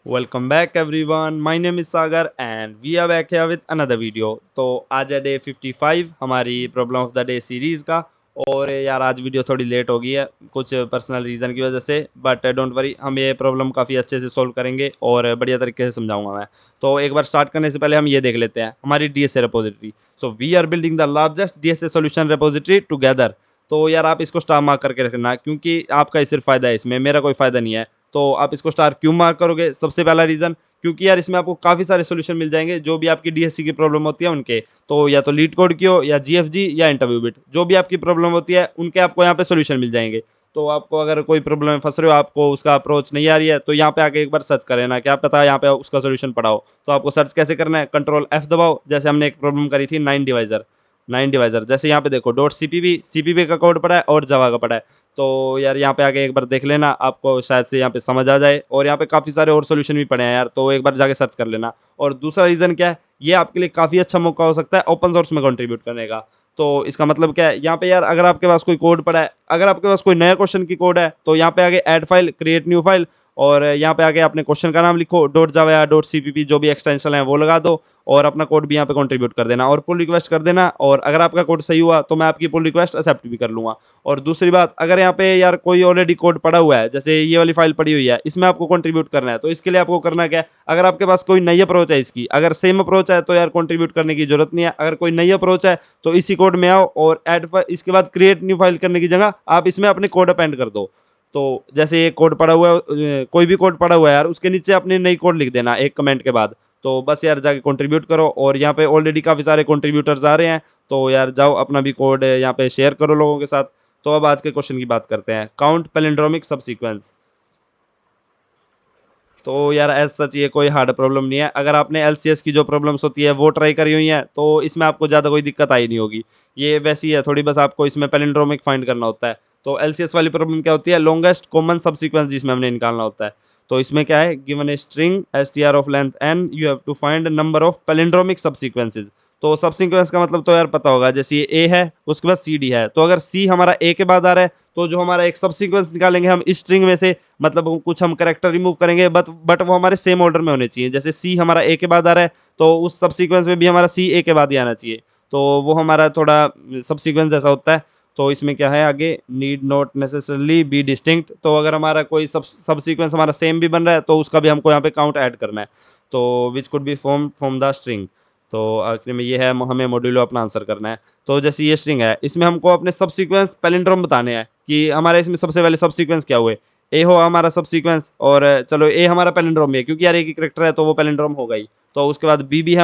Welcome back everyone. My name is Sagar and we are back here with another video. तो आज है day 55 हमारी problem of the day series का। और यार आज वीडियो थोड़ी लेट हो गई है कुछ पर्सनल रीज़न की वजह से, बट डोंट वरी, हम ये प्रॉब्लम काफ़ी अच्छे से सॉल्व करेंगे और बढ़िया तरीके से समझाऊंगा मैं। तो एक बार स्टार्ट करने से पहले हम ये देख लेते हैं हमारी DSA repository. So we are building the largest DSA solution repository together. तो यार आप इसको स्टार मार्क करके रखना क्योंकि आपका ही सिर्फ फ़ायदा है इसमें, मेरा कोई फ़ायदा नहीं है। तो आप इसको स्टार क्यों मार्क करोगे? सबसे पहला रीज़न, क्योंकि यार इसमें आपको काफ़ी सारे सॉल्यूशन मिल जाएंगे जो भी आपकी डीएससी की प्रॉब्लम होती है उनके। तो या तो लीड कोड की हो या जीएफजी या इंटरव्यू बिट, जो भी आपकी प्रॉब्लम होती है उनके आपको यहाँ पे सॉल्यूशन मिल जाएंगे। तो आपको अगर कोई प्रॉब्लम में फंस रहे हो, आपको उसका अप्रोच नहीं आ रही है, तो यहाँ पे आके एक बार सर्च करें ना, क्या पता है यहाँ पे उसका सॉल्यूशन पड़ा हो। तो आपको सर्च कैसे करना है? कंट्रोल एफ दबाओ। जैसे हमने एक प्रॉब्लम करी थी 9 डिवाइजर, जैसे यहाँ पे देखो डॉट सीपीपी का कोड पड़ा है और जावा का पड़ा है। तो यार यहाँ पे आके एक बार देख लेना, आपको शायद से यहाँ पे समझ आ जाए। और यहाँ पे काफ़ी सारे और सॉल्यूशन भी पड़े हैं यार, तो एक बार जाके सर्च कर लेना। और दूसरा रीज़न क्या है, ये आपके लिए काफ़ी अच्छा मौका हो सकता है ओपन सोर्स में कंट्रीब्यूट करने का। तो इसका मतलब क्या है, यहाँ पे यार अगर आपके पास कोई कोड पड़ा है, अगर आपके पास कोई नया क्वेश्चन की कोड है, तो यहाँ पे आगे add file, create new file, और यहाँ पे आगे अपने क्वेश्चन का नाम लिखो, डॉट जावा या डॉट सीपीपी जो भी एक्सटेंशन है वो लगा दो, और अपना कोड भी यहाँ पे कंट्रीब्यूट कर देना और पुल रिक्वेस्ट कर देना। और अगर आपका कोड सही हुआ तो मैं आपकी पुल रिक्वेस्ट एक्सेप्ट भी कर लूँगा। और दूसरी बात, अगर यहाँ पे यार कोई ऑलरेडी कोड पड़ा हुआ है, जैसे ये वाली फाइल पड़ी हुई है, इसमें आपको कंट्रीब्यूट करना है, तो इसके लिए आपको करना क्या है, अगर आपके पास कोई नई अप्रोच है इसकी, अगर सेम अप्रोच है तो यार कंट्रीब्यूट करने की जरूरत नहीं है। अगर कोई नई अप्रोच है तो इसी कोड में आओ और ऐड, इसके बाद क्रिएट न्यू फाइल करने की जगह आप इसमें अपने कोड अपेंड कर दो। तो जैसे ये कोड पड़ा हुआ है, कोई भी कोड पड़ा हुआ है यार, उसके नीचे अपनी नई कोड लिख देना एक कमेंट के बाद। तो बस यार जाके कंट्रीब्यूट करो, और यहाँ पे ऑलरेडी काफ़ी सारे कंट्रीब्यूटर्स आ रहे हैं, तो यार जाओ अपना भी कोड यहाँ पे शेयर करो लोगों के साथ। तो अब आज के क्वेश्चन की बात करते हैं, काउंट पैलिंड्रोमिक सब सीक्वेंस। तो यार एज सच ये कोई हार्ड प्रॉब्लम नहीं है। अगर आपने एलसीएस की जो प्रॉब्लम्स होती है वो ट्राई करी हुई है तो इसमें आपको ज़्यादा कोई दिक्कत आई नहीं होगी। ये वैसी है थोड़ी, बस आपको इसमें पैलिंड्रोमिक फाइंड करना होता है। तो एलसीएस वाली प्रॉब्लम क्या होती है, लॉन्गेस्ट कॉमन सब सीक्वेंस जिसमें हमने निकालना होता है। तो इसमें क्या है, given a string str of length n, you have to find number of palindromic subsequences. तो सब सीक्वेंस का मतलब तो यार पता होगा, जैसे ये ए है उसके बाद सी डी है, तो अगर सी हमारा ए के बाद आ रहा है तो जो हमारा एक सब सीक्वेंस निकालेंगे हम इस स्ट्रिंग में से, मतलब कुछ हम करेक्टर रिमूव करेंगे, बट वो हमारे सेम ऑर्डर में होने चाहिए। जैसे सी हमारा ए के बाद आ रहा है तो उस सब सीक्वेंस में भी हमारा सी ए के बाद ही आना चाहिए। तो वो हमारा थोड़ा सब सीक्वेंस ऐसा होता है। तो इसमें क्या है आगे, need not necessarily be distinct. तो अगर हमारा कोई सब सीक्वेंस हमारा सेम भी बन रहा है तो उसका भी हमको यहाँ पे काउंट ऐड करना है। तो which could be form from the string. तो आखिर में ये है, हमें मॉड्यूलो अपना आंसर करना है। तो जैसे ये स्ट्रिंग है, इसमें हमको अपने सब सीक्वेंस पैलिंड्रोम बताने हैं कि हमारे इसमें सबसे पहले सब सीक्वेंस क्या हुए। ए हो हमारा सब सीक्वेंस, और चलो ए हमारा पैलिंड्रोम है क्योंकि यार एक ही करेक्टर है तो वो पैलिंड्रोम होगा ही। तो उसके बाद बी भी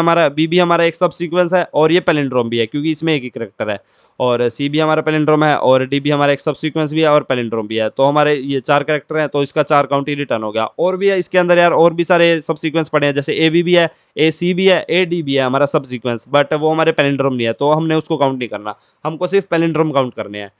हमारा एक सब सीक्वेंस है और ये पैलिंड्रोम भी है क्योंकि इसमें एक ही करेक्टर है। और सी भी हमारा पैलिंड्रोम है और डी भी हमारा एक सब सीक्वेंस भी है और पैलिंड्रोम भी है। तो हमारे ये चार करेक्टर हैं, तो इसका चार काउंट ही रिटर्न हो गया। और भी है इसके अंदर यार, और भी सारे सब सीक्वेंस पड़े हैं, जैसे ए बी भी है, ए सी भी है, ए डी भी है हमारा सब सीक्वेंस, बट वो हमारे पैलिंड्रोम नहीं है तो हमने उसको काउंट नहीं करना। हमको सिर्फ पैलिंड्रोम काउंट करने हैं।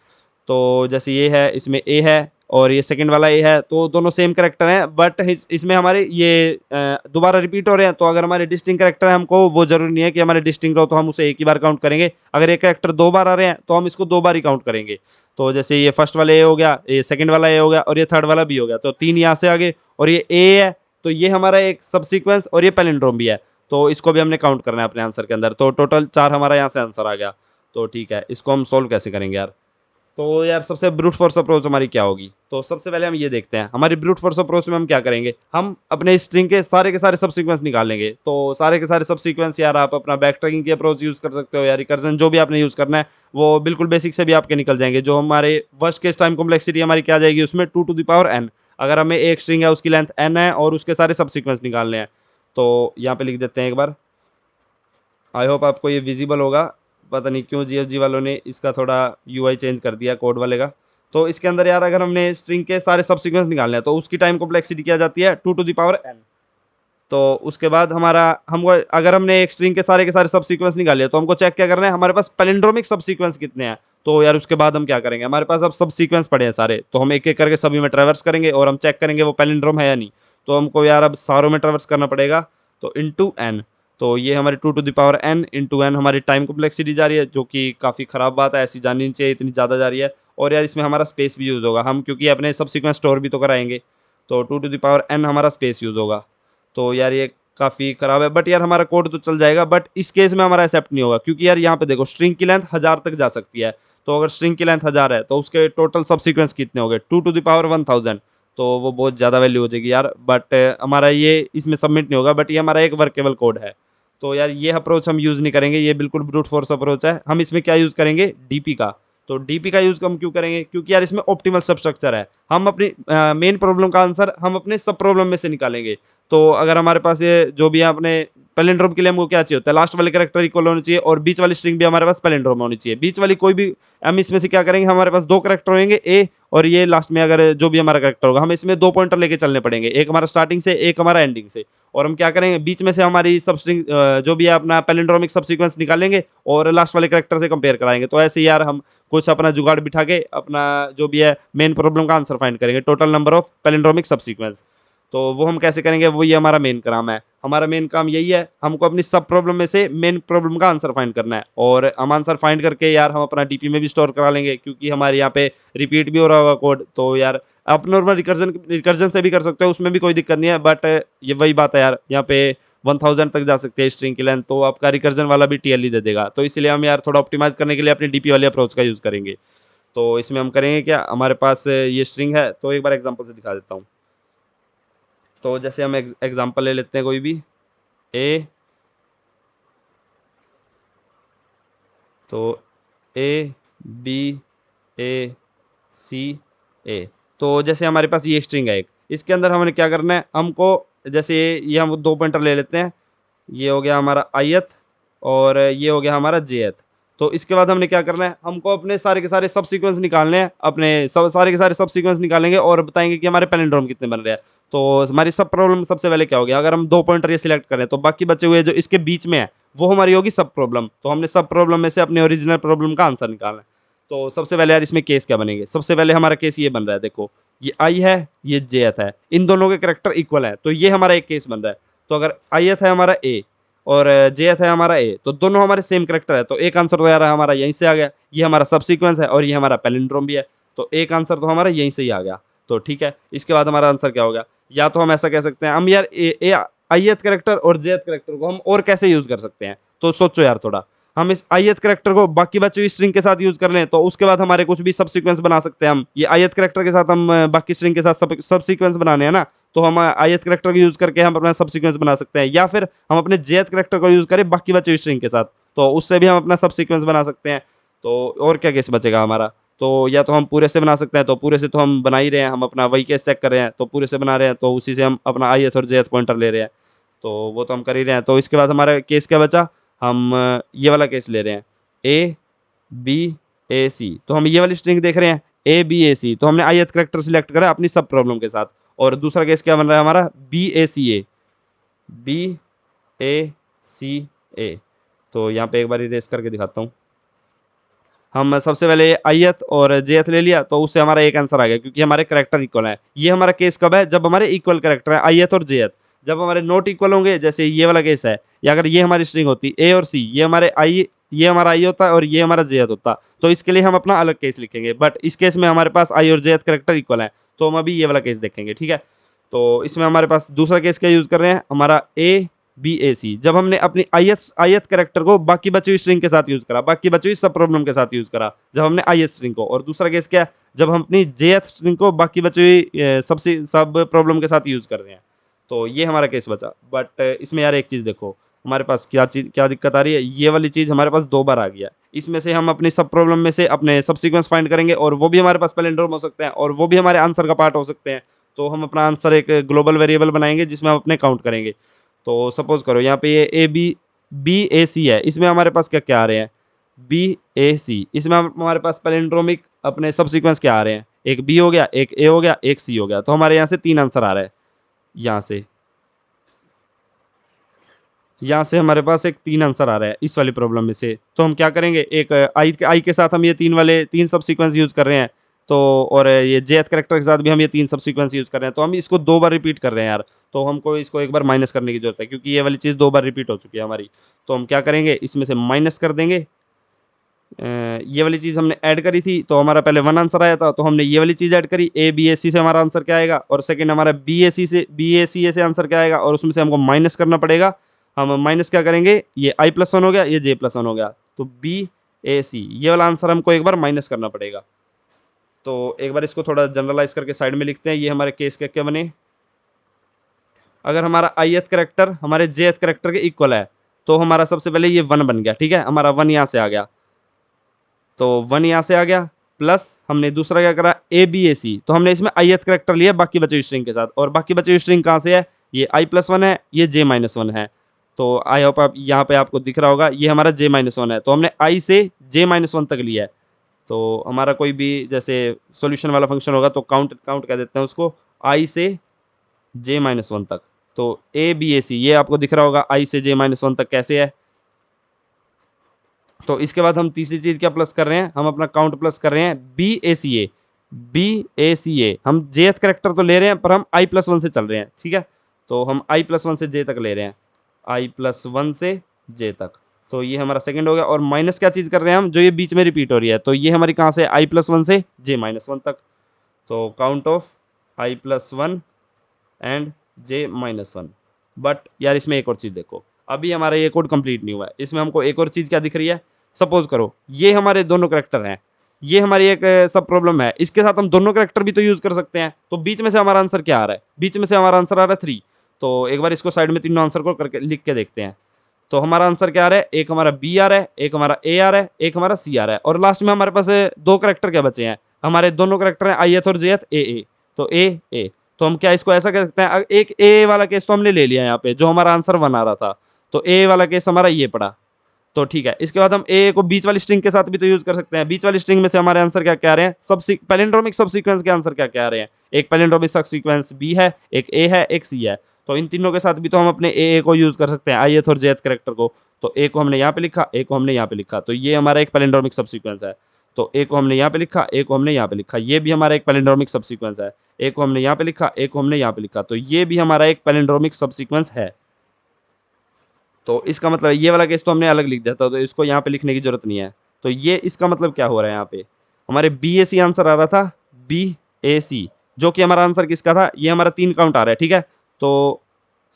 तो जैसे ये है, इसमें ए है और ये सेकंड वाला ए है, तो दोनों सेम करेक्टर हैं, बट इसमें हमारे ये दोबारा रिपीट हो रहे हैं। तो अगर हमारे डिस्टिंक्ट करेक्टर है, हमको वो जरूरी नहीं है कि हमारे डिस्टिंक्ट हो तो हम उसे एक ही बार काउंट करेंगे। अगर एक करेक्टर दो बार आ रहे हैं तो हम इसको दो बार ही काउंट करेंगे। तो जैसे ये फर्स्ट वाला ए हो गया, ये सेकंड वाला ए हो गया और ये थर्ड वाला बी हो गया, तो तीन यहाँ से आगे। और ये ए है तो ये हमारा एक सब सीक्वेंस और ये पैलिंड्रोम भी है, तो इसको भी हमने काउंट करना है अपने आंसर के अंदर। तो टोटल चार हमारा यहाँ से आंसर आ गया। तो ठीक है, इसको हम सोल्व कैसे करेंगे यार। तो यार सबसे ब्रूट फोर्स अप्रोच हमारी क्या होगी, तो सबसे पहले हम ये देखते हैं हमारी ब्रूट फोर्स अप्रोच में हम क्या करेंगे। हम अपने स्ट्रिंग के सारे सब सीक्वेंस निकाल लेंगे। तो सारे के सारे सब सीक्वेंस यार आप अपना बैक ट्रैकिंग की अप्रोच यूज़ कर सकते हो या रिकर्जन, जो भी आपने यूज़ करना है वो बिल्कुल बेसिक से भी आपके निकल जाएंगे। जो हमारे वर्स्ट केस टाइम कॉम्प्लेक्सिटी हमारी क्या जाएगी उसमें, 2 to the power n। अगर हमें एक स्ट्रिंग है उसकी लेंथ n है और उसके सारे सब सीक्वेंस निकालने हैं, तो यहाँ पे लिख देते हैं एक बार। आई होप आपको ये विजिबल होगा। पता नहीं क्यों जीएफजी वालों ने इसका थोड़ा यूआई चेंज कर दिया कोड वाले का। तो इसके अंदर यार अगर हमने स्ट्रिंग के सारे सब सीक्वेंस निकालने हैं तो उसकी टाइम कॉम्प्लेक्सिटी क्या जाती है, 2 to the power n। तो उसके बाद हमारा, हमको अगर हमने एक स्ट्रिंग के सारे सब सीक्वेंस निकाले तो हमको चेक क्या करना है, हमारे पास पैलिंड्रोमिक सब सीक्वेंस कितने हैं। तो यार उसके बाद हम क्या करेंगे, हमारे पास अब सब सीक्वेंस पड़े हैं सारे, तो हम एक एक करके सभी में ट्रैवर्स करेंगे और हम चेक करेंगे वो पैलिंड्रोम है या नहीं। तो हमको यार अब सारों में ट्रैवर्स करना पड़ेगा। तो इंटू एन, तो ये हमारी 2 to the power n into n हमारी टाइम कॉम्प्लेक्सिटी जा रही है, जो कि काफ़ी ख़राब बात है, ऐसी जानी नहीं चाहिए, इतनी ज़्यादा जा रही है। और यार इसमें हमारा स्पेस भी यूज़ होगा, हम क्योंकि अपने सब सीक्वेंस स्टोर भी तो कराएंगे। तो 2 to the power n हमारा स्पेस यूज़ होगा। तो यार ये काफ़ी ख़राब है, बट यार हमारा कोड तो चल जाएगा, बट इस केस में हमारा एक्सेप्ट नहीं होगा, क्योंकि यार यहाँ पे देखो स्ट्रिंग की लेंथ 1000 तक जा सकती है। तो अगर स्ट्रिंग की लेंथ 1000 है तो उसके टोटल सब सीक्वेंस कितने हो गए, 2 to the power 1000। तो वो बहुत ज़्यादा वैल्यू हो जाएगी यार, बट हमारा ये इसमें सबमिट नहीं होगा, बट ये हमारा एक वर्केबल कोड है। तो यार ये अप्रोच हम यूज़ नहीं करेंगे, ये बिल्कुल ब्रूट फोर्स अप्रोच है। हम इसमें क्या यूज़ करेंगे, डीपी का। तो डीपी का यूज़ हम क्यों करेंगे, क्योंकि यार इसमें ऑप्टिमल सब स्ट्रक्चर है। हम अपनी मेन प्रॉब्लम का आंसर हम अपने सब प्रॉब्लम में से निकालेंगे। तो अगर हमारे पास ये जो भी है अपने पैलिंड्रोम के लिए हमको क्या चाहिए होता है, लास्ट वाले कैरेक्टर इक्वल होनी चाहिए और बीच वाली स्ट्रिंग भी हमारे पास पैलिंड्रोम होनी चाहिए। बीच वाली कोई भी, हम इसमें से क्या करेंगे, हमारे पास दो कैरेक्टर होंगे ए, और ये लास्ट में अगर जो भी हमारा कैरेक्टर होगा, हम इसमें दो पॉइंटर लेके चलने पड़ेंगे, एक हमारा स्टार्टिंग से, एक हमारा एंडिंग से। और हम क्या करेंगे, बीच में से हमारी सब स्ट्रिंग जो भी है अपना पैलिंड्रोमिक सब सीक्वेंस निकालेंगे और लास्ट वाले कैरेक्टर से कंपेयर कराएंगे। तो ऐसे यार हम कुछ अपना जुगाड़ बिठा के अपना जो भी है मेन प्रॉब्लम का आंसर फाइंड करेंगे, टोटल नंबर ऑफ पैलिंड्रोमिक सब सीक्वेंस। तो वो हम कैसे करेंगे, वो ये हमारा मेन काम है। हमारा मेन काम यही है, हमको अपनी सब प्रॉब्लम में से मेन प्रॉब्लम का आंसर फाइंड करना है। और हम आंसर फाइंड करके यार हम अपना डीपी में भी स्टोर करा लेंगे, क्योंकि हमारे यहाँ पे रिपीट भी हो रहा होगा कोड। तो यार आप नॉर्मल रिकर्जन रिकर्जन से भी कर सकते हो, उसमें भी कोई दिक्कत नहीं है, बट ये वही बात है यार, यहाँ पे 1000 तक जा सकते हैं स्ट्रिंग की लेंथ, तो आपका रिकर्जन वाला भी टीएलई दे देगा। तो इसलिए हम यार थोड़ा ऑप्टिमाइज करने के लिए अपनी डीपी वाले अप्रोच का यूज़ करेंगे। तो इसमें हम करेंगे क्या, हमारे पास ये स्ट्रिंग है, तो एक बार एग्जांपल से दिखा देता हूँ। तो जैसे हम एग्जांपल ले लेते हैं कोई भी, ए, तो ए बी ए सी ए। तो जैसे हमारे पास ये स्ट्रिंग है एक, इसके अंदर हमने क्या करना है, हमको जैसे ये हम दो पॉइंटर ले लेते हैं, ये हो गया हमारा ith और ये हो गया हमारा jth। तो इसके बाद हमने क्या करना है, हमको अपने सारे के सारे सब सीक्वेंस निकालने हैं, अपने सब सारे के सारे सब सीक्वेंस निकालेंगे और बताएंगे कि हमारे पैलिंड्रोम कितने बन रहे हैं। तो हमारी सब प्रॉब्लम सबसे पहले क्या हो गया, अगर हम दो पॉइंटर ये सिलेक्ट करें तो बाकी बचे हुए जो इसके बीच में है वो हमारी होगी सब प्रॉब्लम। तो हमने सब प्रॉब्लम में से अपने ओरिजिनल प्रॉब्लम का आंसर निकालना है। तो सबसे पहले यार इसमें केस क्या बनेंगे, सबसे पहले हमारा केस ये बन रहा है, देखो ये आई है, ये jth है, इन दोनों के करेक्टर इक्वल है, तो ये हमारा एक केस बन रहा है। तो अगर ith है हमारा ए और jth है हमारा ए, तो दोनों हमारे सेम करेक्टर है, तो एक आंसर तो यार हमारा यहीं से आ गया। ये हमारा सब सीक्वेंस है और ये हमारा पैलिंड्रोम भी है, तो एक आंसर तो हमारा यहीं से ही आ गया। तो ठीक है, इसके बाद हमारा आंसर क्या होगा, या तो हम ऐसा कह सकते हैं, हम यार ith करेक्टर और jth करेक्टर को हम और कैसे यूज कर सकते हैं, तो सोचो यार थोड़ा। हम इस ith करेक्टर को बाकी बची हुई स्ट्रिंग के साथ यूज कर लें, तो उसके बाद हमारे कुछ भी सब सीक्वेंस बना सकते हैं। हम ये ith करेक्टर के साथ हम बाकी स्ट्रिंग के साथ सब सीक्वेंस बनाने हैं ना, तो हम ith करेक्टर को यूज करके हम अपना सब सीक्वेंस बना सकते हैं, या फिर हम अपने jth करेक्टर को यूज करें बाकी बची हुई स्ट्रिंग के साथ, तो उससे भी हम अपना सब सीक्वेंस बना सकते हैं। तो और क्या केस बचेगा हमारा, तो या तो हम पूरे से बना सकते हैं, तो पूरे से तो हम बना ही रहे हैं, हम अपना वही केस चेक कर रहे हैं, तो पूरे से बना रहे हैं, तो उसी से हम अपना ith और jth पॉइंटर ले रहे हैं, तो वो तो हम कर ही रहे हैं। तो इसके बाद हमारा केस क्या बचा, हम ये वाला केस ले रहे हैं, ए बी ए सी। तो हम ये वाली स्ट्रिंग देख रहे हैं, ए बी ए सी, तो हमने ith करेक्टर सिलेक्ट करा अपनी सब प्रॉब्लम के साथ। और दूसरा केस क्या बन रहा है हमारा, बी ए सी ए, बी ए सी ए। तो यहाँ पे एक बार इरेज करके दिखाता हूँ। हम सबसे पहले ith और jth ले लिया, तो उससे हमारा एक आंसर आ गया, क्योंकि हमारे करेक्टर इक्वल है। ये हमारा केस कब है, जब हमारे इक्वल करेक्टर है ith और jth। जब हमारे नॉट इक्वल होंगे, जैसे ये वाला केस है, या अगर ये हमारी स्ट्रिंग होती a और c, ये हमारा i होता है और ये हमारा jth होता, तो इसके लिए हम अपना अलग केस लिखेंगे। बट इस केस में हमारे पास i और jth करेक्टर इक्वल है, तो हम अभी ये वाला केस देखेंगे, ठीक है। तो इसमें हमारे पास दूसरा केस क्या यूज कर रहे हैं, हमारा ए बी ए सी। जब हमने अपनी ith करेक्टर को बाकी बची हुई स्ट्रिंग के साथ यूज करा, बाकी बची हुई सब प्रॉब्लम के साथ यूज करा, जब हमने ith स्ट्रिंग को। और दूसरा केस क्या है, जब हम अपनी jth स्ट्रिंग को बाकी बची हुई सब प्रॉब्लम के साथ यूज कर रहे हैं। तो ये हमारा केस बचा। बट इसमें यार एक चीज़ देखो, हमारे पास क्या दिक्कत आ रही है, ये वाली चीज़ हमारे पास दो बार आ गया। इसमें से हम अपनी सब प्रॉब्लम में से अपने सब सीक्वेंस फाइंड करेंगे, और वो भी हमारे पास पैलिंड्रोम हो सकते हैं, और वो भी हमारे आंसर का पार्ट हो सकते हैं। तो हम अपना आंसर एक ग्लोबल वेरिएबल बनाएंगे जिसमें हम अपने काउंट करेंगे। तो सपोज करो यहाँ पे ये बी ए सी है, इसमें हमारे पास क्या क्या आ रहे हैं, बी ए सी। इसमें हमारे पास पैलिंड्रोमिक अपने सब सीक्वेंस क्या आ रहे हैं, एक बी हो गया, एक ए हो गया, एक सी हो गया। तो हमारे यहाँ से 3 आंसर आ रहा है। यहाँ से हमारे पास एक 3 आंसर आ रहा है इस वाली प्रॉब्लम में से। तो हम क्या करेंगे, एक आई के साथ हम ये तीन सब सीक्वेंस यूज़ कर रहे हैं, तो और ये jth करेक्टर के साथ भी हम ये 3 सब सीक्वेंस यूज़ कर रहे हैं। तो हम इसको 2 बार रिपीट कर रहे हैं यार, तो हमको इसको एक बार माइनस करने की जरूरत है, क्योंकि ये वाली चीज़ 2 बार रिपीट हो चुकी है हमारी। तो हम क्या करेंगे, इसमें से माइनस कर देंगे, ये वाली चीज़ हमने ऐड करी थी तो हमारा पहले 1 आंसर आया था, तो हमने ये वाली चीज़ ऐड करी, ए बी ए सी से हमारा आंसर क्या आएगा, और सेकंड हमारा बी ए सी ए से आंसर क्या आएगा, और उसमें से हमको माइनस करना पड़ेगा। हम माइनस क्या करेंगे, ये i+1 हो गया, ये j+1 हो गया, तो बी ए सी ये वाला आंसर हमको एक बार माइनस करना पड़ेगा। तो एक बार इसको थोड़ा जनरलाइज करके साइड में लिखते हैं। ये हमारे केस के क्या बने, अगर हमारा ith करेक्टर हमारे jth करेक्टर के इक्वल है तो हमारा सबसे पहले ये 1 बन गया, ठीक है, हमारा 1 यहाँ से आ गया, तो 1 यहाँ से आ गया, प्लस हमने दूसरा क्या करा, ए बी ए सी, तो हमने इसमें ith करेक्टर लिया बाकी बचे हुई स्ट्रिंग के साथ, और बाकी बचे हुई स्ट्रिंग कहाँ से है, ये i+1 है, ये j-1 है। तो आई होप आप यहाँ पे आपको दिख रहा होगा, ये हमारा j-1 है, तो हमने i से j-1 तक लिया है। तो हमारा कोई भी जैसे सॉल्यूशन वाला फंक्शन होगा तो काउंट काउंट कह देते हैं उसको, i से j-1 तक। तो ए बी ए सी ये आपको दिख रहा होगा i से j-1 तक कैसे है। तो इसके बाद हम तीसरी चीज क्या प्लस कर रहे हैं, हम अपना काउंट प्लस कर रहे हैं बी ए सी ए। हम जेथ करेक्टर तो ले रहे हैं पर हम i+1 से चल रहे हैं, ठीक है, तो हम i+1 से j तक ले रहे हैं, i+1 से j तक। तो ये हमारा सेकंड हो गया, और माइनस क्या चीज कर रहे हैं हम, जो ये बीच में रिपीट हो रही है, तो ये हमारी कहाँ से i+1 से j-1 तक। तो count of i+1 and j-1। But यार इसमें एक और चीज़ देखो, अभी हमारा ये कोड कंप्लीट नहीं हुआ है, इसमें हमको एक और चीज़ क्या दिख रही है, सपोज करो ये हमारे दोनों करेक्टर हैं, ये हमारी एक सब प्रॉब्लम है, इसके साथ हम दोनों करेक्टर भी तो यूज़ कर सकते हैं। तो बीच में से हमारा आंसर क्या आ रहा है, बीच में से हमारा आंसर आ रहा है 3। तो एक बार इसको साइड में तीनों आंसर को करके लिख के देखते हैं। तो हमारा आंसर क्या आ रहा है, एक हमारा बी आ रहा है, एक हमारा ए आ रहा है, एक हमारा सी आ रहा है, और लास्ट में हमारे पास दो करेक्टर क्या बचे हैं, हमारे दोनों करेक्टर हैं आई और जे ए। तो ए, तो हम क्या इसको ऐसा कर सकते हैं, एक ए वाला केस तो हमने ले लिया यहाँ पे, जो हमारा आंसर 1 आ रहा था, तो ए वाला केस हमारा ये पड़ा। तो ठीक है, इसके बाद हम ए को बीच वाली स्ट्रिंग के साथ भी तो यूज कर सकते हैं। बीच वाली स्ट्रिंग में से हमारे आंसर क्या क्या आ रहे हैं, सब पैलिंड्रोमिक सब सीक्वेंस के आंसर क्या क्या आ रहे हैं, एक पैलिंड्रोमिक सब सीक्वेंस बी है, एक ए है, एक सी है। तो इन तीनों के साथ भी तो हम अपने ए को यूज कर सकते हैं, आई और जेथ करेक्टर को। तो ए को हमने यहाँ पे लिखा, ए को हमने यहाँ पे लिखा, तो ये हमारा एक पैलिंड्रोमिक सब सीक्वेंस है। तो ए को हमने यहाँ पे लिखा, ए को हमने यहाँ पे लिखा, ये भी हमारा एक पैलिंड्रोमिक सब सीक्वेंस है। ए को हमने यहाँ पे लिखा, ए को हमने यहाँ पे लिखा, तो ये भी हमारा एक पैलिंड्रोमिक सब सीक्वेंस है। तो इसका मतलब ये वाला केस तो हमने अलग लिख दिया था, तो इसको यहाँ पे लिखने की जरूरत नहीं है। तो ये इसका मतलब क्या हो रहा है, यहाँ पे हमारे बी ए सी आंसर आ रहा था, बी ए सी, जो कि हमारा आंसर किसका था, ये हमारा 3 काउंट आ रहा है, ठीक है। तो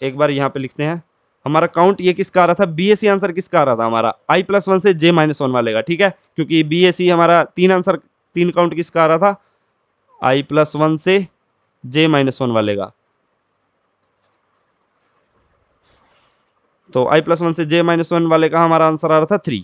एक बार यहाँ पे लिखते हैं, हमारा काउंट ये किसका आ रहा था, बी ए सी आंसर किसका आ रहा था, हमारा i+1 से j-1 वाले का, ठीक है, क्योंकि बी ए सी हमारा 3 आंसर 3 काउंट किसका आ रहा था, i+1 से j-1 वाले का। तो i+1 से j-1 वाले का हमारा आंसर आ रहा था 3।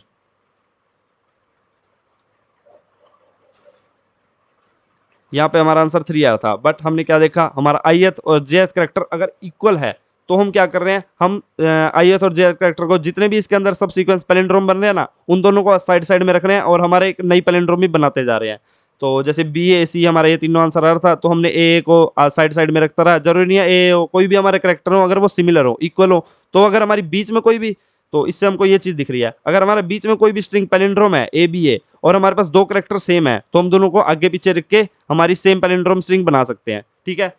यहाँ पे हमारा आंसर 3 आया था, बट हमने क्या देखा, हमारा ith और jth करेक्टर अगर इक्वल है तो हम क्या कर रहे हैं, हम ith और jth करेक्टर को जितने भी इसके अंदर सब सीक्वेंस पैलिंड्रोम बन रहे हैं ना, उन दोनों को साइड साइड में रख रहे हैं और हमारे एक नई पैलिंड्रोम भी बनाते जा रहे हैं। तो जैसे बी ए सी हमारा ये तीनों आंसर आ रहा था, तो हमने ए को साइड साइड में रखता रहा, जरूरी नहीं है ए हो, कोई भी हमारे करेक्टर हो अगर वो सिमिलर हो, इक्वल हो, तो अगर हमारी बीच में कोई भी, तो इससे हमको ये चीज दिख रही है, अगर हमारे बीच में कोई भी स्ट्रिंग पैलिंड्रोम है ए बी ए और हमारे पास दो करेक्टर सेम है, तो हम दोनों को आगे पीछे रख के हमारी सेम पैलिंड्रोम स्ट्रिंग बना सकते हैं, ठीक है।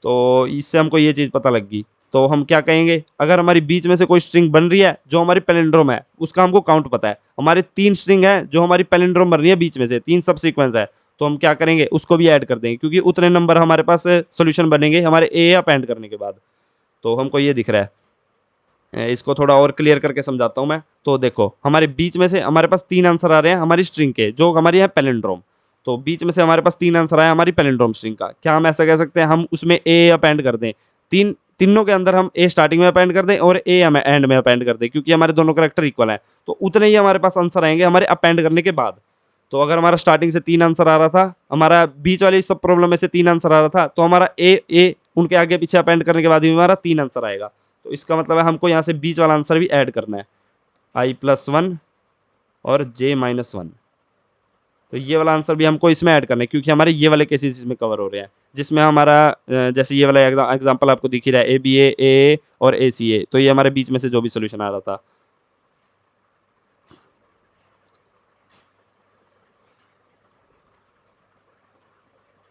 तो इससे हमको ये चीज पता लग गई। तो हम क्या कहेंगे, अगर हमारी बीच में से कोई स्ट्रिंग बन रही है जो हमारी पैलिंड्रोम है, उसका हमको काउंट पता है, हमारे 3 स्ट्रिंग है जो हमारी पैलिंड्रोम बन रही है बीच में से, 3 सब सीक्वेंस है, तो हम क्या करेंगे, उसको भी ऐड कर देंगे, क्योंकि उतने नंबर हमारे पास सोल्यूशन बनेंगे हमारे ए अपेंड करने के बाद। तो हमको ये दिख रहा है, इसको थोड़ा और क्लियर करके समझाता हूँ मैं। तो देखो, हमारे बीच में से हमारे पास 3 आंसर आ रहे हैं हमारी स्ट्रिंग के, जो हमारी है पैलिंड्रोम। तो बीच में से हमारे पास 3 आंसर आए हमारी पैलिंड्रोम स्ट्रिंग का, क्या हम ऐसा कह सकते हैं, हम उसमें ए अपेंड कर दें, तीनों के अंदर हम ए स्टार्टिंग में अपेंड कर दें और ए हमें एंड में अपेंड कर दें, क्योंकि हमारे दोनों करेक्टर इक्वल हैं, तो उतने ही हमारे पास आंसर आएंगे हमारे अपेंड करने के बाद। तो अगर हमारा स्टार्टिंग से 3 आंसर आ रहा था, हमारा बीच वाली सब प्रॉब्लम में से 3 आंसर आ रहा था, तो हमारा ए उनके आगे पीछे अपेंड करने के बाद भी हमारा 3 आंसर आएगा। तो इसका मतलब है हमको यहाँ से बीच वाला आंसर भी ऐड करना है, i+1 और j-1। तो ये वाला आंसर भी हमको इसमें ऐड करना है, क्योंकि हमारे ये वाले केसेस इसमें कवर हो रहे हैं, जिसमें हमारा जैसे ये वाला एग्जांपल आपको दिख ही रहा है, ए बी ए और ए सी ए, तो ये हमारे बीच में से जो भी सोल्यूशन आ रहा था।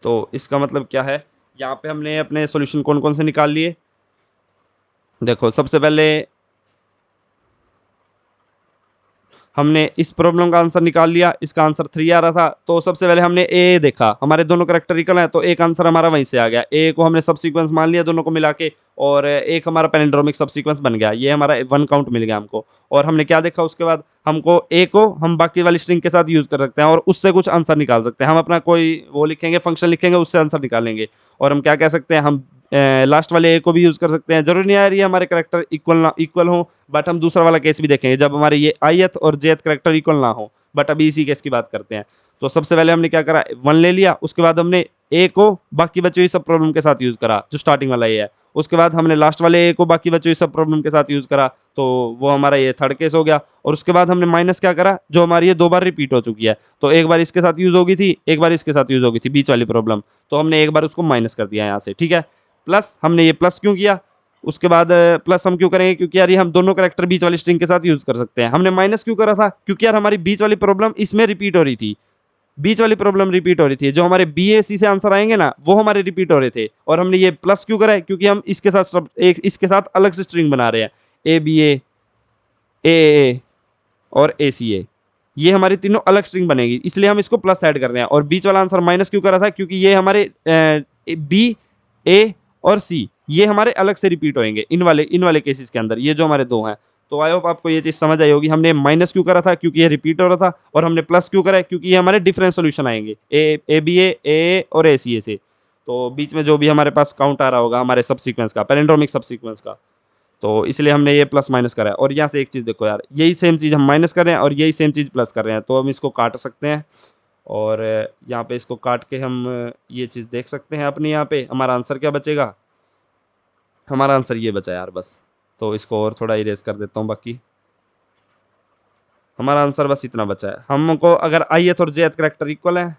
तो इसका मतलब क्या है, यहाँ पे हमने अपने सोल्यूशन कौन कौन से निकाल लिए। देखो, सबसे पहले हमने इस प्रॉब्लम का आंसर निकाल लिया, इसका आंसर 3 आ रहा था। तो सबसे पहले हमने ए देखा, हमारे दोनों करैक्टर इक्वल हैं, तो एक आंसर हमारा वहीं से आ गया। ए को हमने सब सीक्वेंस मान लिया दोनों को मिला के, और एक हमारा पैलिंड्रोमिक सब सीक्वेंस बन गया। ये हमारा 1 काउंट मिल गया हमको। और हमने क्या देखा उसके बाद, हमको ए को हम बाकी वाली स्ट्रिंग के साथ यूज कर सकते हैं और उससे कुछ आंसर निकाल सकते हैं। हम अपना कोई वो लिखेंगे, फंक्शन लिखेंगे, उससे आंसर निकालेंगे। और हम क्या कह सकते हैं, हम लास्ट वाले ए को भी यूज कर सकते हैं। जरूरी नहीं है ये हमारे करैक्टर इक्वल हो, बट हम दूसरा वाला केस भी देखेंगे जब हमारे ये ith और jth करैक्टर इक्वल ना हो। बट अभी इसी केस की बात करते हैं। तो सबसे पहले हमने क्या करा, 1 ले लिया, उसके बाद हमने ए को बाकी बचे हुई सब प्रॉब्लम के साथ यूज करा, जो स्टार्टिंग वाला ए है। उसके बाद हमने लास्ट वाले ए को बाकी बचे हुई सब प्रॉब्लम के साथ यूज करा, तो वो हमारा ये थर्ड केस हो गया। और उसके बाद हमने माइनस क्या करा, जो हमारी ये 2 बार रिपीट हो चुकी है, तो एक बार इसके साथ यूज होगी थी, एक बार इसके साथ यूज होगी थी बीच वाली प्रॉब्लम, तो हमने एक बार उसको माइनस कर दिया यहाँ से। ठीक है, प्लस हमने ये प्लस क्यों किया, उसके बाद प्लस हम क्यों करेंगे, क्योंकि यार ये हम दोनों करैक्टर बीच वाली स्ट्रिंग के साथ यूज कर सकते हैं। हमने माइनस क्यों करा था, क्योंकि यार हमारी बीच वाली प्रॉब्लम इसमें रिपीट हो रही थी, बीच वाली प्रॉब्लम रिपीट हो रही थी, जो हमारे बी ए सी से आंसर आएंगे ना वो हमारे रिपीट हो रहे थे। और हमने ये प्लस क्यों करा है, क्योंकि हम इसके साथ एक इसके साथ अलग से स्ट्रिंग बना रहे हैं, ए बी ए और ए सी ए, ये हमारी तीनों अलग स्ट्रिंग बनेगी, इसलिए हम इसको प्लस ऐड कर रहे हैं। और बीच वाला आंसर माइनस क्यों करा था, क्योंकि ये हमारे बी ए और सी ये हमारे अलग से रिपीट होंगे इन वाले केसेस के अंदर, ये जो हमारे 2 हैं। तो आई होप आपको ये चीज़ समझ आई होगी। हमने माइनस क्यों करा था, क्योंकि ये रिपीट हो रहा था, और हमने प्लस क्यों करा है, क्योंकि ये हमारे डिफरेंट सोल्यूशन आएंगे, ए बी ए और ए सी ए से। तो बीच में जो भी हमारे पास काउंट आ रहा होगा हमारे सब सीक्वेंस का, पैलिंड्रोमिक सब सीक्वेंस का, तो इसलिए हमने ये प्लस माइनस करा है। और यहाँ से एक चीज़ देखो यार, यही सेम चीज़ हम माइनस कर रहे हैं और यही सेम चीज़ प्लस कर रहे हैं, तो हम इसको काट सकते हैं। और यहाँ पे इसको काट के हम ये चीज़ देख सकते हैं अपने, यहाँ पे हमारा आंसर क्या बचेगा, हमारा आंसर ये बचा यार बस। तो इसको और थोड़ा इरेज कर देता हूँ, बाकी हमारा आंसर बस इतना बचा है। हमको अगर ith और jth करैक्टर इक्वल है,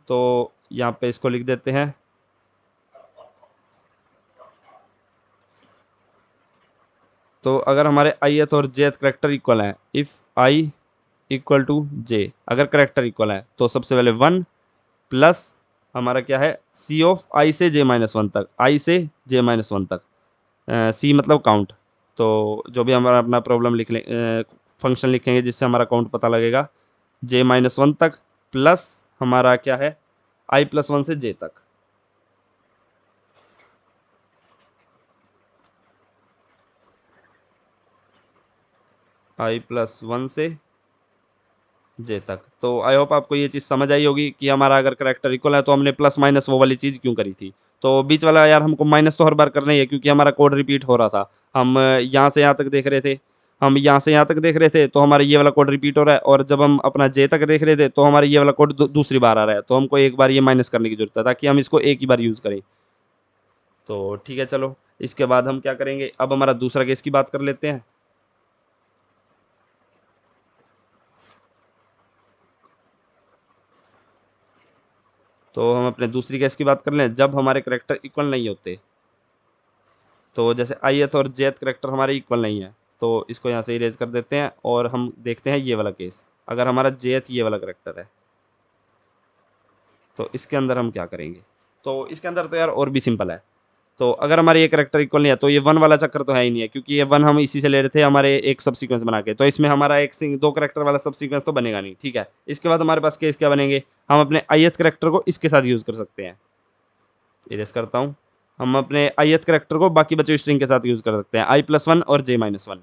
तो यहाँ पे इसको लिख देते हैं, तो अगर हमारे ith और jth करैक्टर इक्वल है, if i equal to j, अगर करैक्टर इक्वल है तो सबसे पहले 1 प्लस हमारा क्या है, c ऑफ i से j-1 तक, i से j-1 तक, c मतलब काउंट। तो जो भी हमारा अपना प्रॉब्लम लिख ले, फंक्शन लिखेंगे जिससे हमारा काउंट पता लगेगा, j-1 तक, प्लस हमारा क्या है, i+1 से j तक। i+1 से जे तक। तो आई होप आपको ये चीज़ समझ आई होगी कि हमारा अगर करैक्टर इक्वल है तो हमने प्लस माइनस वो वाली चीज़ क्यों करी थी। तो बीच वाला यार हमको माइनस तो हर बार करना ही है, क्योंकि हमारा कोड रिपीट हो रहा था। हम यहाँ से यहाँ तक देख रहे थे, हम यहाँ से यहाँ तक देख रहे थे, तो हमारा ये वाला कोड रिपीट हो रहा है। और जब हम अपना जे तक देख रहे थे तो हमारा ये वाला कोड दूसरी बार आ रहा है, तो हमको एक बार ये माइनस करने की जरूरत है ताकि हम इसको एक ही बार यूज़ करें। तो ठीक है, चलो इसके बाद हम क्या करेंगे, अब हमारा दूसरा केस की बात कर लेते हैं। तो हम अपने दूसरी केस की बात कर लें, जब हमारे करैक्टर इक्वल नहीं होते। तो जैसे ith और jth करैक्टर हमारे इक्वल नहीं है, तो इसको यहाँ से इरेज कर देते हैं और हम देखते हैं ये वाला केस। अगर हमारा jth ये वाला करैक्टर है तो इसके अंदर हम क्या करेंगे। तो इसके अंदर तो यार और भी सिंपल है। तो अगर हमारे ये करैक्टर इक्वल नहीं है तो ये 1 वाला चक्कर तो है ही नहीं है, क्योंकि ये 1 हम इसी से ले रहे थे हमारे एक सब सीक्वेंस बना के, तो इसमें हमारा एक 2 करैक्टर वाला सब सीक्वेंस तो बनेगा नहीं। ठीक है, इसके बाद हमारे पास केस क्या बनेंगे, हम अपने ith करैक्टर को इसके साथ यूज़ कर सकते हैं। इरेज करता हूँ, हम अपने ith करैक्टर को बाकी बचे स्ट्रिंग के साथ यूज़ कर सकते हैं, i+1 और j-1,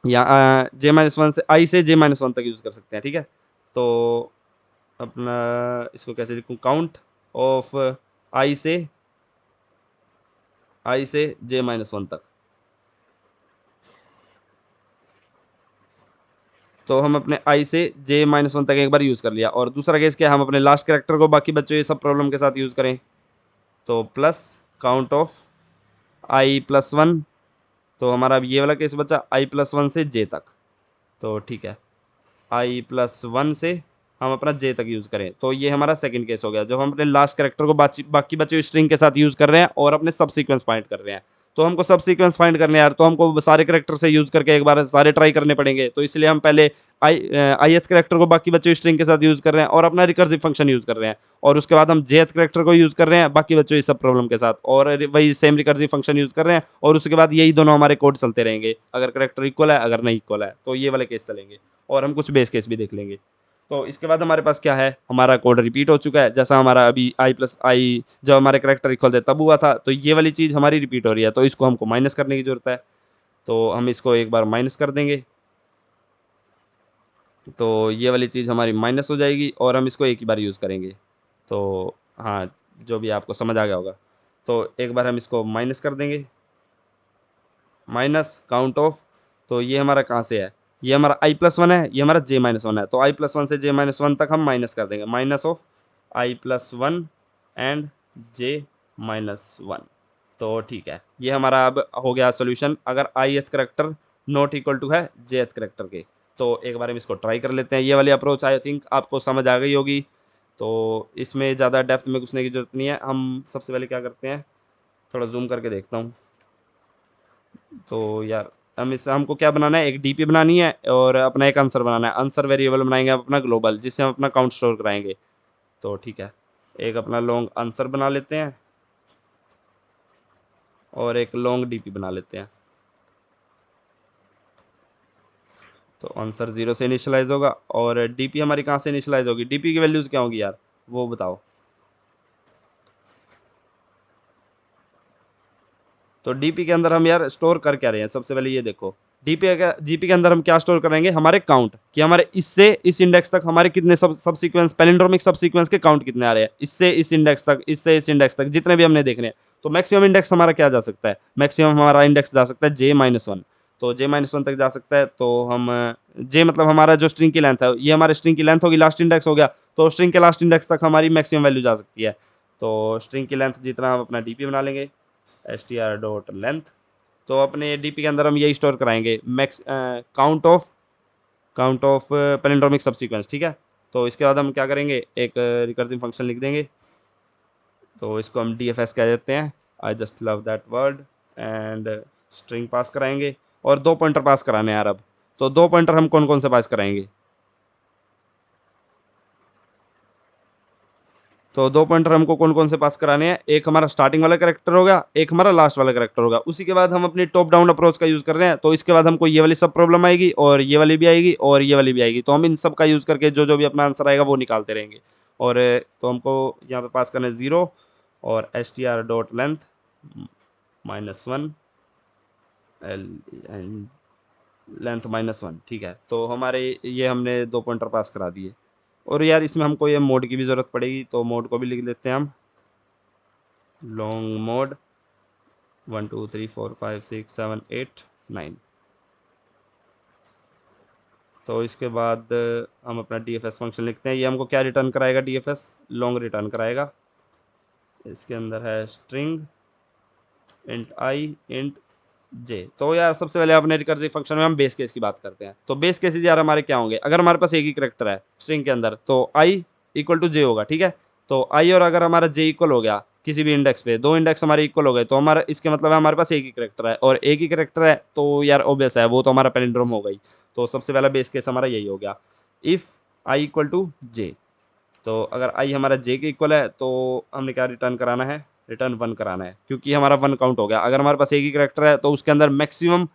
या j-1 से i से j-1 तक यूज़ कर सकते हैं। ठीक है, तो अपना इसको कैसे लिखूँ, काउंट ऑफ i से j-1 तक। तो हम अपने i से j-1 तक एक बार यूज़ कर लिया। और दूसरा केस क्या है, हम अपने लास्ट करैक्टर को बाकी बच्चों ये सब प्रॉब्लम के साथ यूज़ करें, तो प्लस काउंट ऑफ i+1, तो हमारा अब ये वाला केस बचा i+1 से j तक। तो ठीक है, i+1 से हम अपना j तक यूज़ करें, तो ये हमारा सेकंड केस हो गया, जब हम अपने लास्ट करैक्टर को बाकी बचे स्ट्रिंग के साथ यूज़ कर रहे हैं और अपने सब सीक्वेंस फाइंड कर रहे हैं। तो हमको सब सीक्वेंस फाइंड करने यार, तो हमको सारे करैक्टर से यूज़ करके एक बार सारे ट्राई करने पड़ेंगे, तो इसलिए हम पहले ith करेक्टर को बाकी बच्चे स्ट्रिंग के साथ यूज़ कर रहे हैं और अपना रिकर्सिव फंक्शन यूज़ कर रहे हैं, और उसके बाद हम jth करेक्टर को यूज़ कर रहे हैं बाकी बच्चों इस सब प्रॉब्लम के साथ, और वही सेम रिकर्सिव फंक्शन यूज़ कर रहे हैं, और उसके बाद यही दोनों हमारे कोड चलते रहेंगे, अगर करेक्टर इक्वल है, अगर नहीं इक्वल है तो ये वाले केस चलेंगे, और हम कुछ बेस केस भी देख लेंगे। तो इसके बाद हमारे पास क्या है, हमारा कोड रिपीट हो चुका है, जैसा हमारा अभी i+i जब हमारे करेक्टर इक्वल थे तब हुआ था, तो ये वाली चीज़ हमारी रिपीट हो रही है, तो इसको हमको माइनस करने की ज़रूरत है। तो हम इसको एक बार माइनस कर देंगे, तो ये वाली चीज़ हमारी माइनस हो जाएगी, और हम इसको एक ही बार यूज़ करेंगे। तो हाँ, जो भी आपको समझ आ गया होगा। तो एक बार हम इसको माइनस कर देंगे, माइनस काउंट ऑफ, तो ये हमारा कहाँ से है, ये हमारा i+1 है, ये हमारा j-1 है, तो i+1 से j-1 तक हम माइनस कर देंगे, minus of i+1 and j-1। तो ठीक है, ये हमारा अब हो गया सोल्यूशन अगर ith character not equal to है jth करेक्टर के। तो एक बार हम इसको ट्राई कर लेते हैं, ये वाली अप्रोच आई थिंक आपको समझ आ गई होगी, तो इसमें ज़्यादा डेप्थ में घुसने की ज़रूरत नहीं है। हम सबसे पहले क्या करते हैं, थोड़ा जूम करके देखता हूँ। तो यार हमको क्या बनाना है, एक डीपी बनानी है और अपना एक आंसर बनाना है, आंसर वेरिएबल बनाएंगे अपना ग्लोबल, जिससे हम अपना काउंट स्टोर कराएंगे। तो ठीक है, एक अपना लॉन्ग आंसर बना लेते हैं और एक लॉन्ग डीपी बना लेते हैं। तो आंसर 0 से इनिशियलाइज होगा, और डीपी हमारी कहाँ से इनिशियलाइज होगी, डीपी की वैल्यूज़ क्या होंगी यार, वो बताओ। तो डीपी के अंदर हम यार स्टोर कर क्या रहे हैं, सबसे पहले ये देखो, डीपी के अंदर हम क्या स्टोर करेंगे, हमारे काउंट, कि हमारे इससे इस इंडेक्स तक हमारे कितने सब सीक्वेंस, पैलिंड्रोमिक सब सीक्वेंस के काउंट कितने आ रहे हैं, इससे इस इंडेक्स तक, इससे इस इंडेक्स तक, जितने भी हमने देखने हैं। तो मैक्सिमम इंडेक्स हमारा क्या जा सकता है, मैक्सिमम हमारा इंडेक्स जा सकता है j-1, तो j-1 तक जा सकता है। तो हम j मतलब हमारा जो स्ट्रिंग की लेंथ है, ये हमारे स्ट्रिंग की लेंथ होगी, लास्ट इंडेक्स हो गया, तो स्ट्रिंग के लास्ट इंडेक्स तक हमारी मैक्सिमम वैल्यू जा सकती है। तो स्ट्रिंग की लेंथ जितना हम अपना डीपी बना लेंगे, str.length, तो अपने डीपी के अंदर हम यही स्टोर कराएंगे, max count of palindromic subsequence, ठीक है। तो इसके बाद हम क्या करेंगे, एक रिकर्सिव फंक्शन लिख देंगे, तो इसको हम dfs कह देते हैं, I just love that word, and string pass कराएंगे, और 2 पॉइंटर पास कराने हैं यार अब। तो 2 पॉइंटर हम कौन कौन से पास कराएंगे, तो 2 पॉइंटर हमको कौन कौन से पास कराने हैं, एक हमारा स्टार्टिंग वाला करेक्टर होगा, एक हमारा लास्ट वाला करेक्टर होगा। उसी के बाद हम अपनी टॉप डाउन अप्रोच का यूज़ कर रहे हैं, तो इसके बाद हमको ये वाली सब प्रॉब्लम आएगी, और ये वाली भी आएगी, और ये वाली भी आएगी, तो हम इन सब का यूज़ करके जो जो भी अपना आंसर आएगा वो निकालते रहेंगे। और तो हमको यहाँ पे पास करना है 0 और str.length -1 लेंथ -1, ठीक है। तो हमारे ये हमने 2 पॉइंटर पास करा दिए, और यार इसमें हमको ये मोड की भी ज़रूरत पड़ेगी, तो मोड को भी लिख लेते हैं हम, लॉन्ग मोड 1 2 3 4 5 6 7 8 9। तो इसके बाद हम अपना dfs फंक्शन लिखते हैं, ये हमको क्या रिटर्न कराएगा, dfs लॉन्ग रिटर्न कराएगा। इसके अंदर है string int i int j। तो यार सबसे पहले अपने रिकर्सिव फंक्शन में हम बेस केस की बात करते हैं। तो बेस केसेस यार हमारे क्या होंगे, अगर हमारे पास एक ही करेक्टर है स्ट्रिंग के अंदर, तो i इक्वल टू j होगा, ठीक है। तो i और अगर हमारा j इक्वल हो गया किसी भी इंडेक्स पे, 2 इंडेक्स हमारे इक्वल हो गए, तो हमारा इसके मतलब है हमारे पास एक ही करेक्टर है, और एक ही करेक्टर है तो यार ऑब्वियस है वो तो हमारा पैलिंड्रोम हो गई। तो सबसे पहला बेस केस हमारा यही हो गया, if i equal to j। तो अगर i हमारा j के इक्वल है तो हमने क्या रिटर्न कराना है, रिटर्न 1 कराना है, क्योंकि हमारा 1 काउंट हो गया। अगर हमारे पास एक ही करेक्टर है तो उसके अंदर मैक्सिमम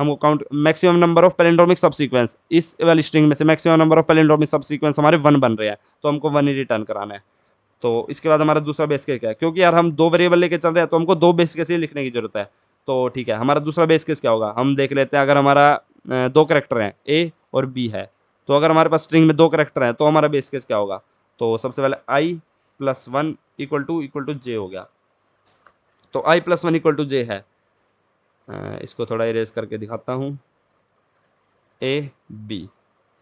हमको count maximum number of palindromic subsequence, इस वाली स्ट्रिंग में से maximum number of palindromic subsequence हमारे 1 बन रहे हैं, तो हमको 1 ही रिटर्न कराना है। तो इसके बाद हमारा दूसरा बेस केस क्या है, क्योंकि यार हम 2 वेरिएबल लेके चल रहे हैं तो हमको 2 बेस केस ही लिखने की जरूरत है। तो ठीक है, हमारा दूसरा बेस केस क्या होगा, हम देख लेते हैं। अगर हमारा 2 करेक्टर हैं a और b है, तो अगर हमारे पास स्ट्रिंग में 2 करेक्टर हैं तो हमारा बेस केस क्या होगा, तो सबसे पहले i+1 इक्वल टू j हो गया। तो i+1 इक्वल टू j है, इसको थोड़ा इरेज करके दिखाता हूँ, a b,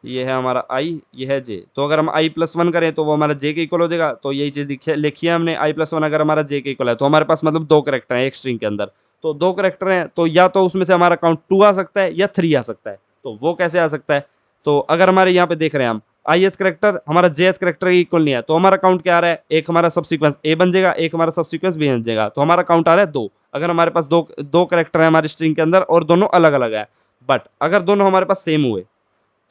ये है हमारा i, ये है j। तो अगर हम i+1 करें तो वो हमारा j के इक्वल हो जाएगा। तो यही चीज़ लिखी है हमने, i+1 अगर हमारा j के इक्वल है तो हमारे पास मतलब 2 करेक्टर हैं एक स्ट्रिंग के अंदर। तो 2 करेक्टर हैं तो या तो उसमें से हमारा काउंट 2 आ सकता है या 3 आ सकता है। तो वो कैसे आ सकता है, तो अगर हमारे यहाँ पे देख रहे हैं हम ith करेक्टर हमारा jth करेक्टर के इक्वल नहीं है, तो हमारा काउंट क्या आ रहा है, एक हमारा सबसीक्वेंस a बन जाएगा, एक हमारा सबसीक्वेंस b बन जाएगा, तो हमारा काउंट आ रहा है 2। अगर हमारे पास दो करेक्टर है हमारी स्ट्रिंग के अंदर और दोनों अलग अलग है, बट अगर दोनों हमारे पास सेम हुए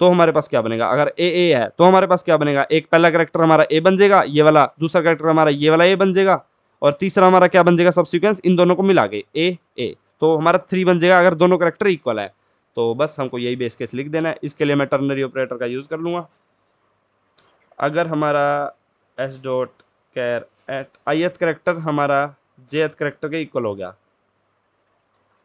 तो हमारे पास क्या बनेगा, अगर ए है तो हमारे पास क्या बनेगा, एक पहला करेक्टर हमारा ए बन जाएगा ये वाला, दूसरा करेक्टर हमारा ये वाला ए बन जाएगा, और तीसरा हमारा क्या बन जाएगा सब सीक्वेंस इन दोनों को मिला के ए, तो हमारा 3 बन जाएगा अगर दोनों करेक्टर इक्वल है। तो बस हमको यही बेस केस लिख देना है। इसके लिए मैं टर्नरी ऑपरेटर का यूज कर लूंगा। अगर हमारा s dot char at ith character हमारा jth करेक्टर के इक्वल हो गया,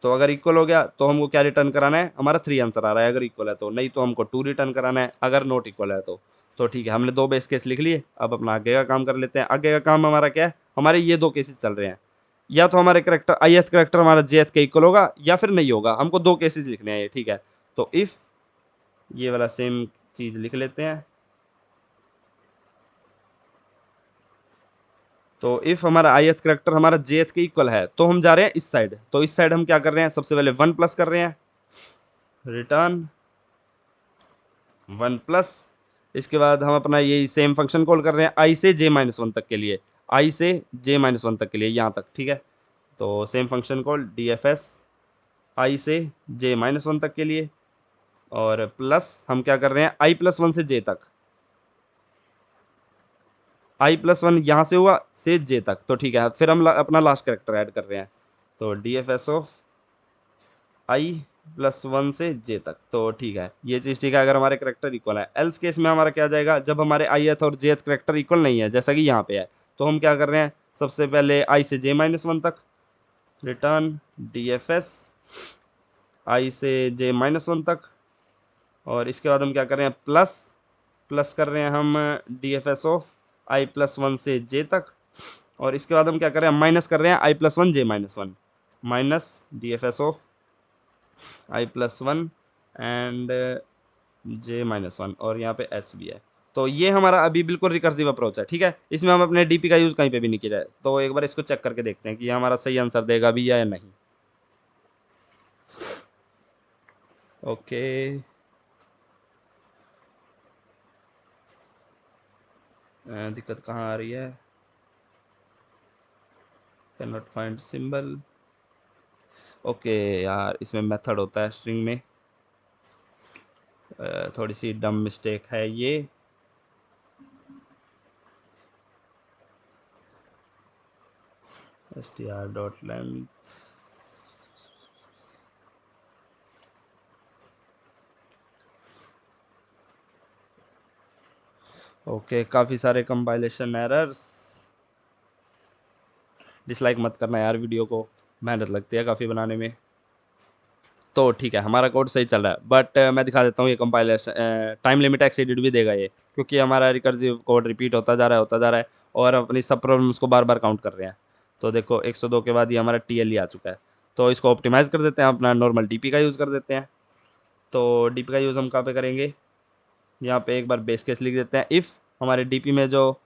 तो अगर इक्वल हो गया तो हमको क्या रिटर्न कराना है, हमारा 3 आंसर आ रहा है अगर इक्वल है तो, नहीं तो हमको 2 रिटर्न कराना है अगर नॉट इक्वल है तो ठीक है, हमने 2 बेस केस लिख लिए। अब अपना आगे का काम कर लेते हैं। आगे का काम हमारा क्या है, हमारे ये 2 केसेस चल रहे हैं, या तो हमारे करेक्टर ith करेक्टर हमारा jth के इक्वल होगा या फिर नहीं होगा, हमको 2 केसेस लिखने हैं ये, ठीक है। तो इफ ये वाला सेम चीज लिख लेते हैं, तो इफ हमारा ith करेक्टर हमारा jth के इक्वल है तो हम जा रहे हैं इस साइड, तो इस साइड हम क्या कर रहे हैं, सबसे पहले 1 प्लस कर रहे हैं, रिटर्न 1 प्लस। इसके बाद हम अपना यही सेम फंक्शन कॉल कर रहे हैं i से j-1 तक के लिए, i से j-1 तक के लिए यहाँ तक, ठीक है। तो same function call dfs i से j-1 तक के लिए, और प्लस हम क्या कर रहे हैं i+1 से j तक, i+1 यहाँ से हुआ से j तक, तो ठीक है। फिर हम अपना लास्ट करेक्टर ऐड कर रहे हैं, तो dfs ऑफ i+1 से j तक, तो ठीक है ये चीज़ ठीक है अगर हमारे करेक्टर इक्वल है। एल्स केस में हमारा क्या जाएगा, जब हमारे ith और jth करेक्टर इक्वल नहीं है जैसा कि यहाँ पे है, तो हम क्या कर रहे हैं, सबसे पहले i से j-1 तक, रिटर्न dfs i से j-1 तक, और इसके बाद हम क्या कर रहे हैं, प्लस कर रहे हैं हम dfs ऑफ i+1 से j तक, और इसके बाद हम क्या कर रहे हैं, माइनस कर रहे हैं i+1 j-1 minus dfs of i+1 and j-1, और यहाँ पे s भी है। तो ये हमारा अभी बिल्कुल रिकर्सिव अप्रोच है, ठीक है। इसमें हम अपने डीपी का यूज कहीं पे भी नहीं किया है, तो एक बार इसको चेक करके देखते हैं कि ये हमारा सही आंसर देगा भी या नहीं। ओके, दिक्कत कहाँ आ रही है, can not find symbol. Okay यार, इसमें मेथड होता है स्ट्रिंग में, थोड़ी सी डम मिस्टेक है ये। str.length ओके, काफ़ी सारे कंपाइलेशन एरर्स। डिसलाइक मत करना यार, वीडियो को मेहनत लगती है काफ़ी बनाने में। तो ठीक है, हमारा कोड सही चल रहा है, बट मैं दिखा देता हूँ ये कंपाइलेशन टाइम लिमिट एक्सीडेड भी देगा ये, क्योंकि हमारा रिकर्सिव कोड रिपीट होता जा रहा है और अपनी सब प्रॉब्लम्स को बार बार काउंट कर रहे हैं। तो देखो 102 के बाद ये हमारा टीएल आ चुका है, तो इसको ऑप्टिमाइज़ कर देते हैं, अपना नॉर्मल डीपी का यूज़ कर देते हैं। तो डीपी का यूज़ हम कहाँ पे करेंगे, यहाँ पे एक बार बेस केस लिख देते हैं, इफ़ हमारे डीपी में जो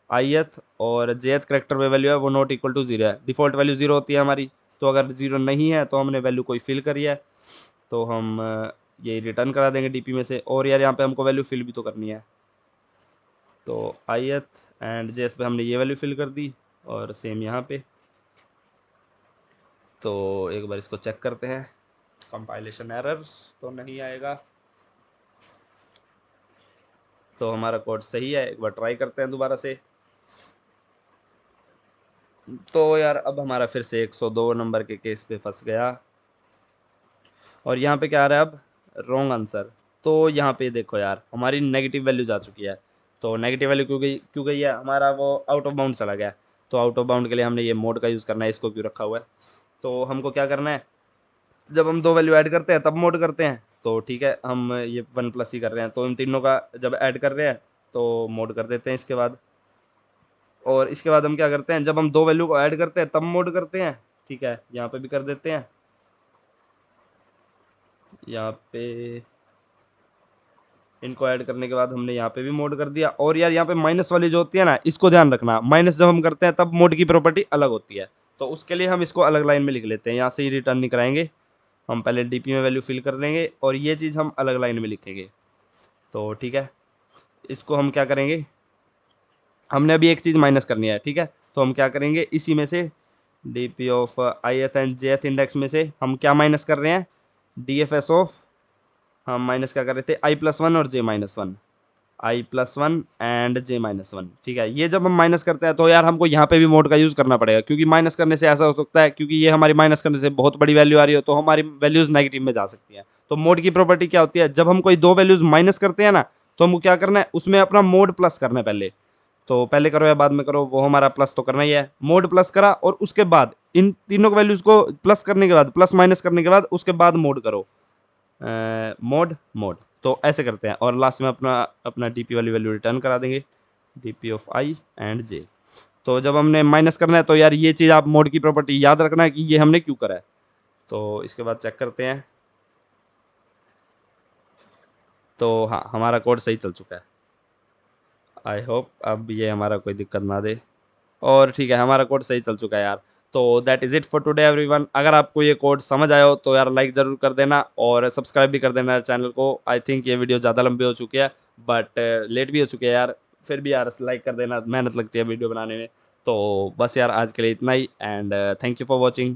ith और jth करेक्टर में वैल्यू है वो नॉट इक्वल टू 0 है, डिफ़ॉल्ट वैल्यू 0 होती है हमारी, तो अगर 0 नहीं है तो हमने वैल्यू कोई फिल करी है तो हम ये रिटर्न करा देंगे डीपी में से। और यार यहाँ पे हमको वैल्यू फिल भी तो करनी है, तो ith एंड jth पे हमने ये वैल्यू फिल कर दी, और सेम यहाँ पे। तो एक बार इसको चेक करते हैं, कंपाइलेशन एरर तो नहीं आएगा, तो हमारा कोड सही है। एक बार ट्राई करते हैं दोबारा से। तो यार अब हमारा फिर से 102 नंबर के केस पे फंस गया, और यहाँ पे क्या आ रहा है अब, रॉन्ग आंसर। तो यहाँ पे देखो यार, हमारी नेगेटिव वैल्यू जा चुकी है। तो नेगेटिव वैल्यू क्यों गई है, हमारा वो आउट ऑफ बाउंड चला गया। तो आउट ऑफ बाउंड के लिए हमने ये मोड का यूज़ करना है, इसको क्यों रखा हुआ है। तो हमको क्या करना है, जब हम 2 वैल्यू ऐड करते हैं तब मोड करते हैं, तो ठीक है हम ये 1 प्लस ही कर रहे हैं, तो इन तीनों का जब ऐड कर रहे हैं तो मोड कर देते हैं इसके बाद। और इसके बाद हम क्या करते हैं, जब हम 2 वैल्यू को ऐड करते हैं तब मोड करते हैं, ठीक है। यहाँ पे भी कर देते हैं, यहाँ पे इनको ऐड करने के बाद हमने यहाँ पे भी मोड कर दिया। और यार यहाँ पे माइनस वाली जो होती है ना, इसको ध्यान रखना, माइनस जब हम करते हैं तब मोड की प्रॉपर्टी अलग होती है, तो उसके लिए हम इसको अलग लाइन में लिख लेते हैं, यहाँ से ही रिटर्न नहीं कराएंगे, हम पहले डीपी में वैल्यू फिल कर लेंगे और ये चीज़ हम अलग लाइन में लिखेंगे। तो ठीक है, इसको हम क्या करेंगे, हमने अभी एक चीज़ माइनस करनी है, ठीक है। तो हम क्या करेंगे, इसी में से DP of ith and jth index में से हम क्या माइनस कर रहे हैं, dfs ऑफ हम माइनस क्या कर रहे थे, i+1 और j-1, i+1 एंड j-1। ठीक है, ये जब हम माइनस करते हैं तो यार हमको यहाँ पे भी मोड का यूज़ करना पड़ेगा, क्योंकि माइनस करने से ऐसा हो सकता है, क्योंकि ये हमारी माइनस करने से बहुत बड़ी वैल्यू आ रही हो तो हमारी वैल्यूज़ नेगेटिव में जा सकती हैं। तो मोड की प्रॉपर्टी क्या होती है, जब हम कोई दो वैल्यूज़ माइनस करते हैं ना, तो हमको क्या करना है, उसमें अपना मोड प्लस करना है पहले। तो पहले करो या बाद में करो, वो हमारा प्लस तो करना ही है। मोड प्लस करा और उसके बाद इन तीनों वैल्यूज़ को प्लस करने के बाद, प्लस माइनस करने के बाद उसके बाद मोड करो, मोड मोड। तो ऐसे करते हैं और लास्ट में अपना अपना डीपी वाली वैल्यू रिटर्न करा देंगे, डीपी ऑफ आई एंड जे। तो जब हमने माइनस करना है तो यार ये चीज़ आप मोड की प्रॉपर्टी याद रखना है कि ये हमने क्यों करा है। तो इसके बाद चेक करते हैं। तो हाँ, हमारा कोड सही चल चुका है। आई होप अब ये हमारा कोई दिक्कत ना दे। और ठीक है, हमारा कोड सही चल चुका है यार। तो that is it for today everyone. अगर आपको ये कोड समझ आया हो तो यार लाइक ज़रूर कर देना और सब्सक्राइब भी कर देना चैनल को। आई थिंक ये वीडियो ज़्यादा लंबी हो चुकी है, बट लेट भी हो चुकी है यार। फिर भी यार लाइक कर देना, मेहनत लगती है वीडियो बनाने में। तो बस यार आज के लिए इतना ही, and thank you for watching.